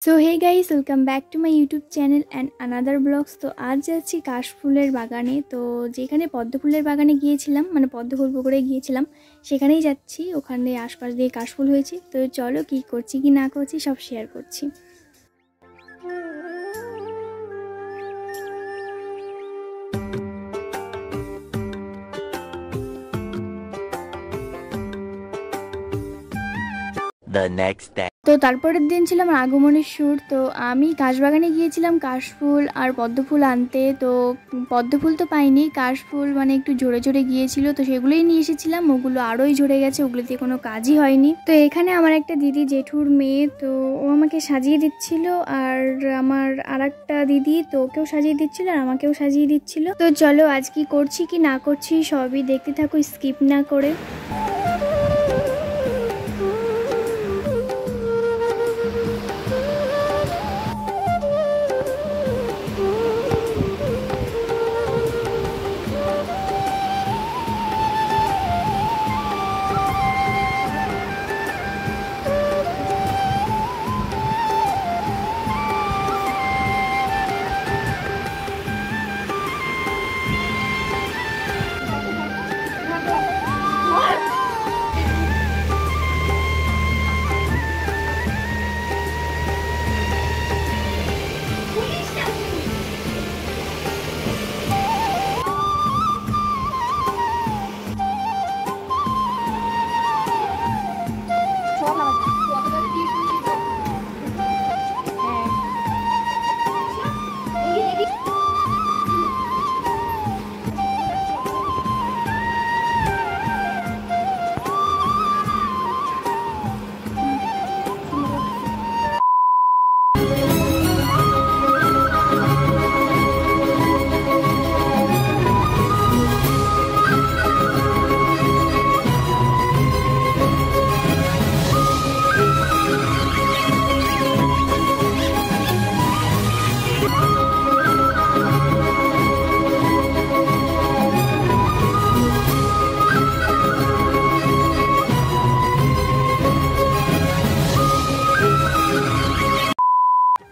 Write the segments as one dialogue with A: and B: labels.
A: So hey guys, welcome back to my YouTube channel and another blogs. তো আজ যাচ্ছি কাশফুলের বাগানে। তো যেখানে পদ্ম ফুলের বাগানে গিয়েছিলাম, মানে পদ্ম ফুল পুকুরে গিয়েছিলাম, সেখানেই যাচ্ছি। ওখানে আশপাশ দিয়ে কাশফুল হয়েছে। তো চলো কি করছি কি না করছি সব শেয়ার করছি।
B: The next day.
A: তো তারপরের দিন ছিল আমার আগমনের সুর। তো আমি কাশবাগানে গিয়েছিলাম কাশফুল আর পদ্মফুল আনতে। তো পদ্মফুল তো পাইনি, কাশফুল মানে একটু ঝরে ঝরে গিয়েছিল, তো সেগুলোই নিয়ে এসেছিলাম। ওগুলো আরোই ঝরে গেছে, ওগুলো দিয়ে কোনো কাজই হয়নি। তো এখানে আমার একটা দিদি, জেঠুর মেয়ে, তো ও আমাকে সাজিয়ে দিচ্ছিল। আর আমার আর একটা দিদি, তো ওকেও সাজিয়ে দিচ্ছিল আর আমাকেও সাজিয়ে দিচ্ছিল। তো চলো আজ কি করছি কি না করছি সবই দেখতে থাকো, স্কিপ না করে।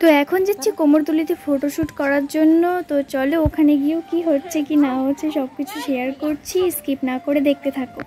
A: তো এখন যাচ্ছি কোমরতলিতে ফটোশ্যুট করার জন্য। তো চলো ওখানে গিয়েও কি হচ্ছে কি না হচ্ছে সবকিছু শেয়ার করছি, স্কিপ না করে দেখতে থাকো।